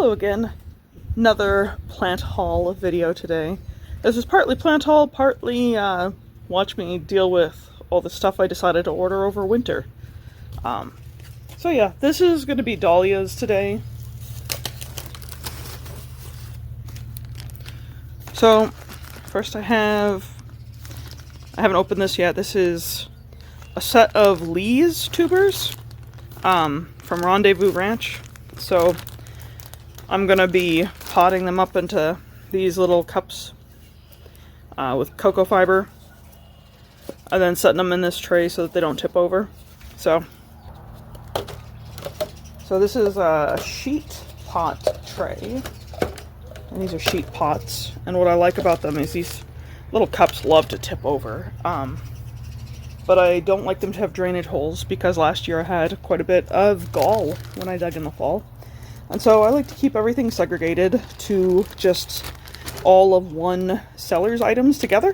Hello again. Another plant haul video today. This is partly plant haul, partly watch me deal with all the stuff I decided to order over winter. So yeah, this is going to be dahlias today. So first I haven't opened this yet. This is a set of Lee's tubers from Randevu Ranch. So I'm gonna be potting them up into these little cups with cocoa fiber, and then setting them in this tray so that they don't tip over. So this is a sheet pot tray, and these are sheet pots. And what I like about them is these little cups love to tip over, but I don't like them to have drainage holes because last year I had quite a bit of gall when I dug in the fall. And so I like to keep everything segregated to just all of one seller's items together.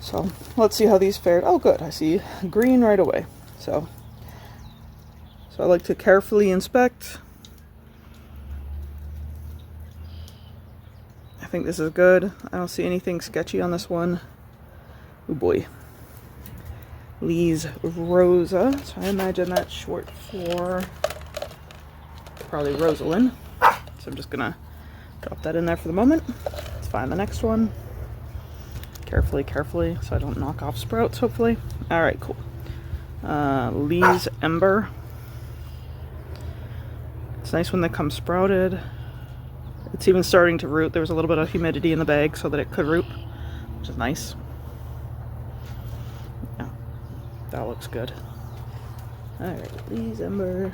So let's see how these fared. Oh good, I see green right away. So I like to carefully inspect. I think this is good. I don't see anything sketchy on this one. Oh boy. Lee's Rosa. So I imagine that's short for probably Rosalind. So I'm just gonna drop that in there for the moment. Let's find the next one. Carefully, so I don't knock off sprouts, hopefully. Alright, cool. Lee's Ember. It's nice when they come sprouted. It's even starting to root. There was a little bit of humidity in the bag so that it could root, which is nice. Yeah, that looks good. Alright, Lee's Ember.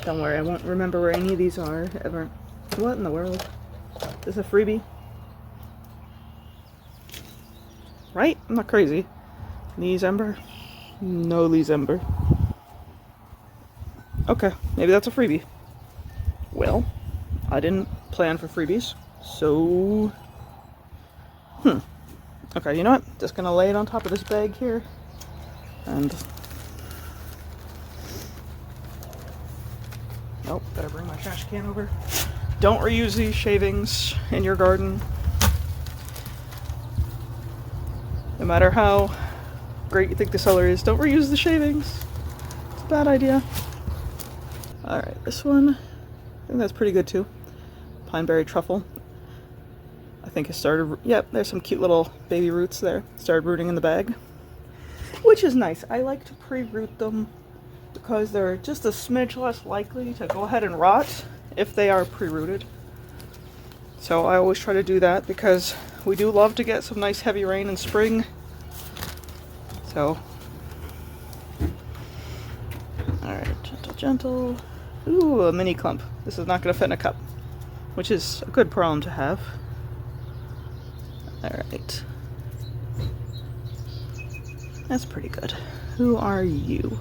Don't worry, I won't remember where any of these are ever. What in the world? Is this a freebie? Right? I'm not crazy. Lee's Ember? No Lee's Ember. Okay, maybe that's a freebie. Well, I didn't plan for freebies, so... Okay, you know what? Just gonna lay it on top of this bag here, and... Nope, better bring my trash can over. Don't reuse these shavings in your garden. No matter how great you think the cellar is, don't reuse the shavings. It's a bad idea. Alright, this one, I think that's pretty good too. Pineberry truffle. I think it started, yep, there's some cute little baby roots there. Started rooting in the bag, which is nice. I like to pre-root them because they're just a smidge less likely to go ahead and rot if they are pre-rooted. So I always try to do that because we do love to get some nice heavy rain in spring. So, alright, gentle. Ooh, a mini clump. This is not going to fit in a cup, which is a good problem to have. Alright. That's pretty good. Who are you?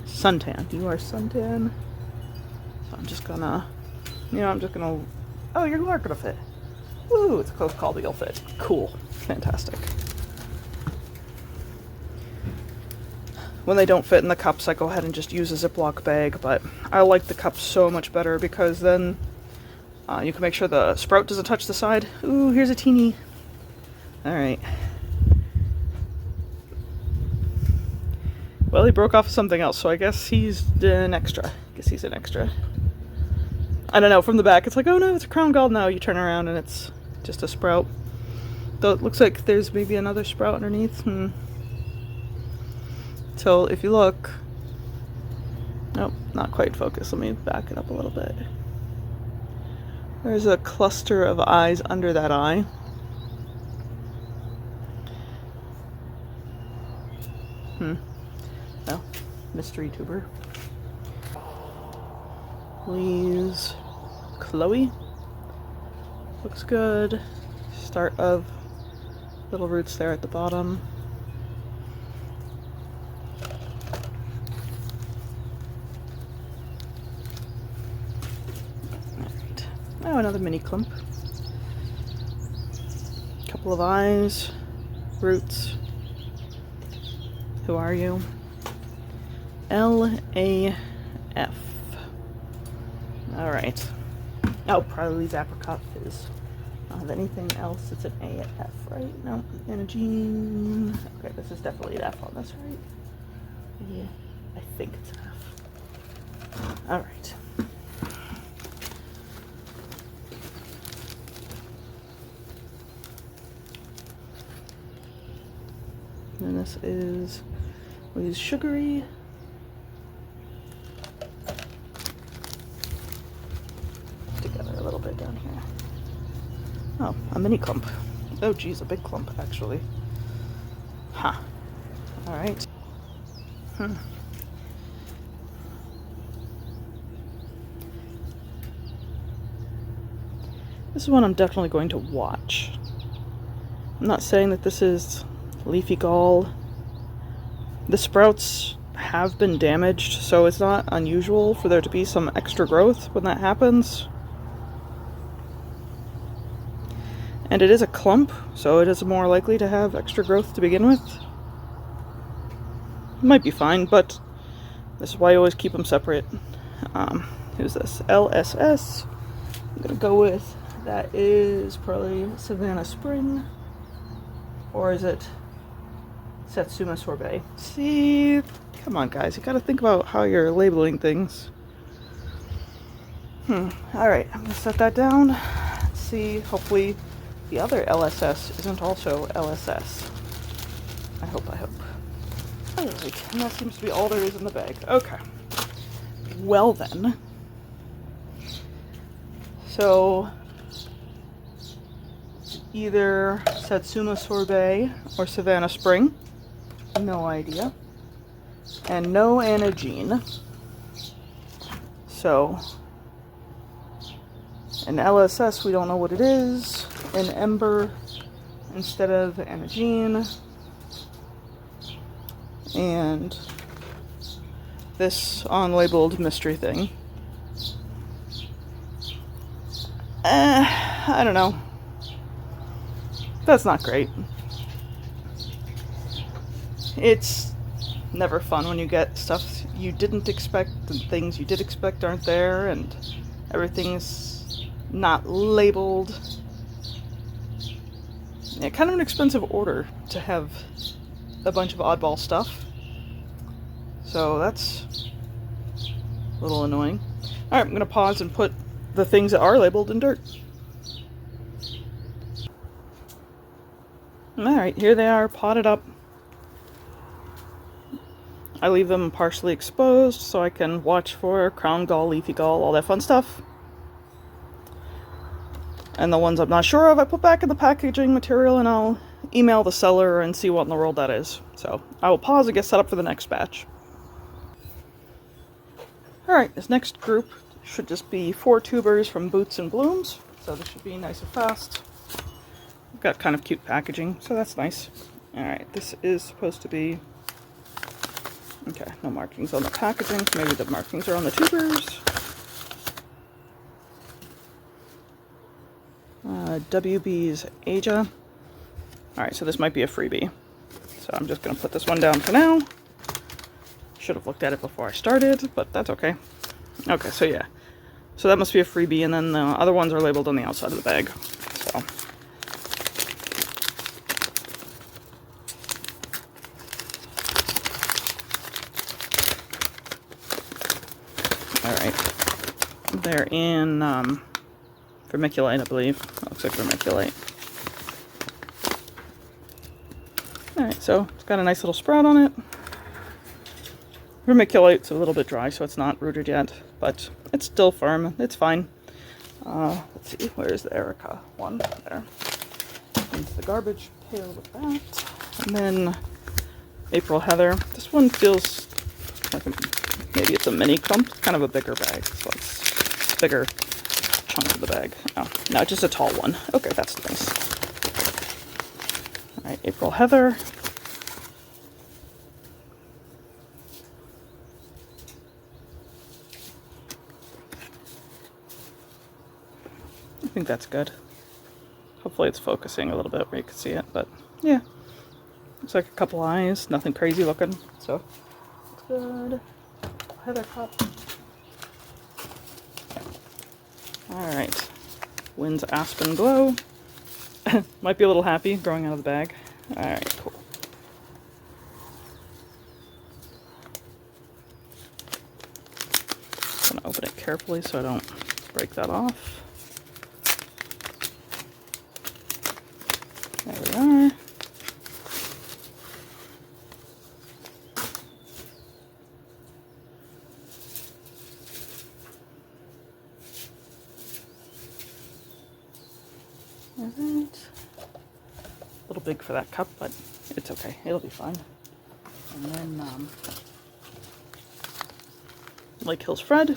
Suntan. You are suntan. So I'm just gonna, oh, you're not gonna fit. Ooh, it's a close call, but you'll fit. Cool. Fantastic. When they don't fit in the cups, I go ahead and just use a Ziploc bag, but I like the cups so much better because then you can make sure the sprout doesn't touch the side. Ooh, here's a teeny. Alright. Well, he broke off something else, so I guess he's an extra. I don't know, from the back it's like, oh no, it's a crown gall. No, you turn around and it's just a sprout. Though it looks like there's maybe another sprout underneath. So if you look, nope, not quite focused. Let me back it up a little bit. There's a cluster of eyes under that eye. No, mystery tuber. Please, Chloe. Looks good. Start of little roots there at the bottom. Alright. Oh, another mini clump. Couple of eyes, roots. Who are you? L-A-F. Alright. Oh, probably these apricot fizz. Have anything else that's an A at F, right? No. Anagene. Okay, this is definitely an F on this, right? Yeah, I think it's an F. Alright. And this is, we'll use Sugaree. Together a little bit down here. Oh, a mini clump. Oh geez, a big clump actually. Huh. Alright. This is one I'm definitely going to watch. I'm not saying that this is leafy gall. The sprouts have been damaged, so it's not unusual for there to be some extra growth when that happens. And it is a clump, so it is more likely to have extra growth to begin with. It might be fine, but this is why I always keep them separate. Who's this? LSS. I'm gonna go with, that is probably Savanah Spring. Or is it Satsuma Sorbet? See, come on guys, you gotta think about how you're labeling things. Alright, I'm gonna set that down. Let's see, hopefully the other LSS isn't also LSS. I hope. Alright, and that seems to be all there is in the bag. Okay. Well then. So, either Satsuma Sorbet or Savanah Spring. No idea. And no Anagene. So, an LSS, we don't know what it is. An Ember instead of Anagene. And this unlabeled mystery thing. I don't know. That's not great. It's never fun when you get stuff you didn't expect and things you did expect aren't there and everything's not labeled. Yeah, kind of an expensive order to have a bunch of oddball stuff. So that's a little annoying. Alright, I'm going to pause and put the things that are labeled in dirt. Alright, here they are, potted up. I leave them partially exposed so I can watch for crown gall, leafy gall, all that fun stuff. And the ones I'm not sure of, I put back in the packaging material and I'll email the seller and see what in the world that is. So I will pause and get set up for the next batch. Alright, this next group should just be 4 tubers from Boots and Blooms. So this should be nice and fast. Got kind of cute packaging, so that's nice. Alright, this is supposed to be... Okay, no markings on the packaging, so maybe the markings are on the tubers. WB's Asia. Alright, so this might be a freebie. So I'm just going to put this one down for now. Should have looked at it before I started, but that's okay. Okay, so yeah. So that must be a freebie, and then the other ones are labeled on the outside of the bag. So... Alright. They're in vermiculite, I believe. Looks like vermiculite. Alright, so it's got a nice little sprout on it. Vermiculite's a little bit dry, so it's not rooted yet, but it's still firm. It's fine. Let's see, where's the Erica one? There. Into the garbage pail with that. And then April Heather. This one feels like maybe it's a mini clump, kind of a bigger bag, so it's a bigger chunk of the bag. Oh, no, just a tall one. Okay, that's nice. Alright, April Heather. I think that's good. Hopefully it's focusing a little bit where you can see it, but yeah. Looks like a couple eyes, nothing crazy looking, so looks good. heather cup. Alright. Wynn's Aspen Glow. Might be a little happy growing out of the bag. Alright, cool. I'm gonna open it carefully so I don't break that off. There we are. Alright. A little big for that cup, but it's okay. It'll be fine. And then, Lake Hills Fred.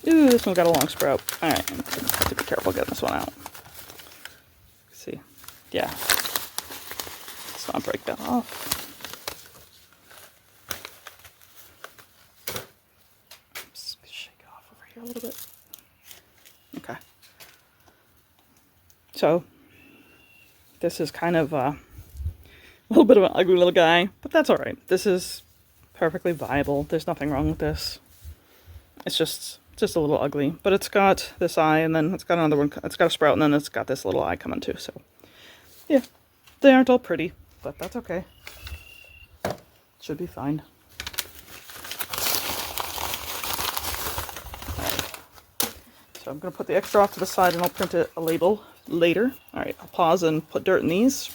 Ooh, this one's got a long sprout. Alright, have to be careful getting this one out. See? Yeah. Let's not break that off. A little bit. Okay. So, this is kind of a little bit of an ugly little guy, but that's alright. This is perfectly viable. There's nothing wrong with this. It's just a little ugly, but it's got this eye, and then it's got another one. It's got a sprout, and then it's got this little eye coming too. So, yeah, they aren't all pretty, but that's okay. Should be fine. I'm going to put the extra off to the side and I'll print a label later. Alright, I'll pause and put dirt in these.